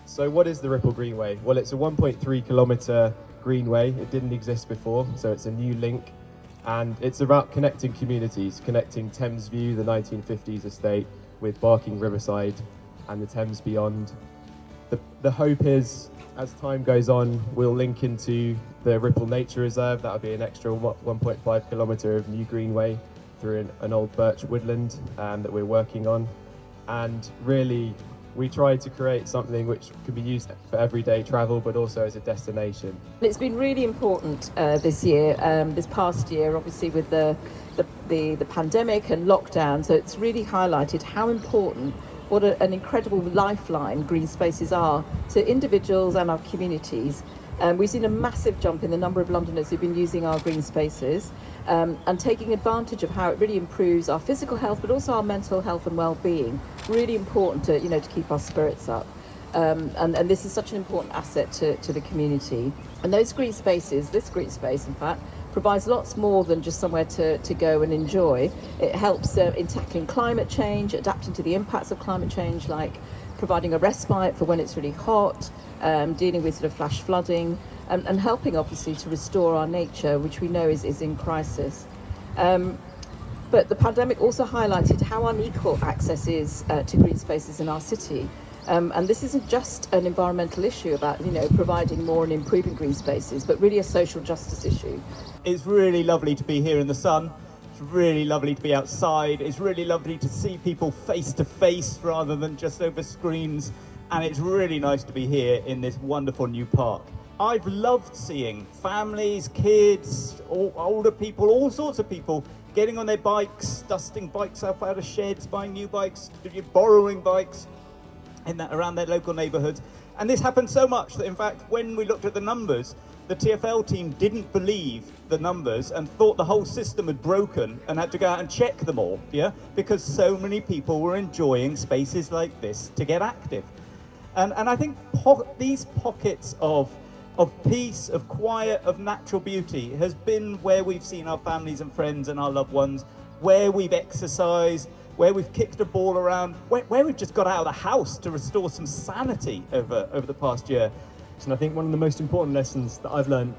So what is the Ripple Greenway? Well, it's a 1.3 kilometre greenway. It didn't exist before, so it's a new link. And it's about connecting communities, connecting Thames View, the 1950s estate, with Berking Riverside and the Thames beyond. The hope is, as time goes on, we'll link into the Ripple Nature Reserve. That'll be an extra 1.5 kilometre of new greenway through an old birch woodland that we're working on. And really, we try to create something which can be used for everyday travel, but also as a destination. It's been really important this year, this past year, obviously with the pandemic and lockdown. So it's really highlighted how important, what an incredible lifeline green spaces are to individuals and our communities. We've seen a massive jump in the number of Londoners who've been using our green spaces and taking advantage of how it really improves our physical health, but also our mental health and well-being. Really important to, to keep our spirits up. And this is such an important asset to the community. And those green spaces, this green space in fact, provides lots more than just somewhere to go and enjoy. It helps in tackling climate change, adapting to the impacts of climate change, like providing a respite for when it's really hot, dealing with sort of flash flooding, and helping obviously to restore our nature, which we know is in crisis. But the pandemic also highlighted how unequal access is to green spaces in our city. And this isn't just an environmental issue about, providing more and improving green spaces, but really a social justice issue. It's really lovely to be here in the sun. It's really lovely to be outside. It's really lovely to see people face to face rather than just over screens. And it's really nice to be here in this wonderful new park. I've loved seeing families, kids, older people, all sorts of people getting on their bikes, dusting bikes up out of sheds, buying new bikes, borrowing bikes around their local neighbourhoods. And this happened so much that, in fact, when we looked at the numbers, the TfL team didn't believe the numbers and thought the whole system had broken and had to go out and check them all, because so many people were enjoying spaces like this to get active. And I think these pockets of peace, of quiet, of natural beauty has been where we've seen our families and friends and our loved ones, where we've exercised, where we've kicked a ball around, where we've just got out of the house to restore some sanity over the past year. And I think one of the most important lessons that I've learned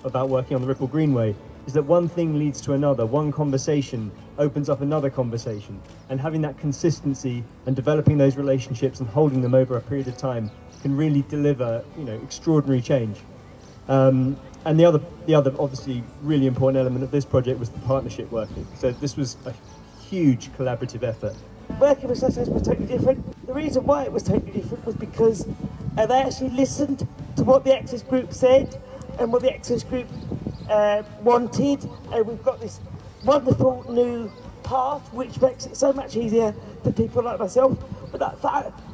about working on the Ripple Greenway is that one thing leads to another. One conversation opens up another conversation, and having that consistency and developing those relationships and holding them over a period of time can really deliver, extraordinary change. And the other obviously really important element of this project was the partnership working. So this was a huge collaborative effort. Working with Sustrans was totally different. The reason why it was totally different was because they actually listened to what the Access Group said and what the Access Group wanted. And we've got this wonderful new path which makes it so much easier for people like myself. But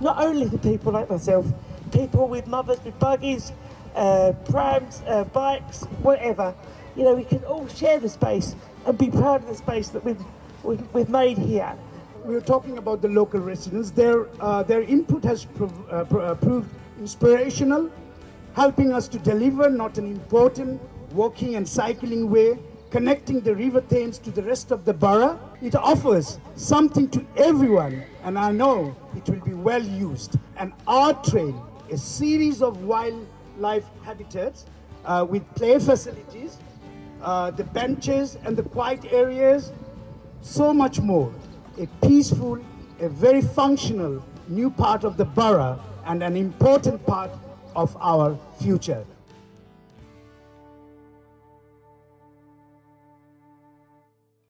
not only for people like myself, people with mothers with buggies, prams, bikes, whatever. We can all share the space and be proud of the space that we've made here. We were talking about the local residents. Their input has proved inspirational, helping us to deliver not an important walking and cycling way, connecting the River Thames to the rest of the borough. It offers something to everyone, and I know it will be well used. And our train, a series of wildlife habitats with play facilities, the benches and the quiet areas, so much more. A peaceful, a very functional new part of the borough and an important part of our future.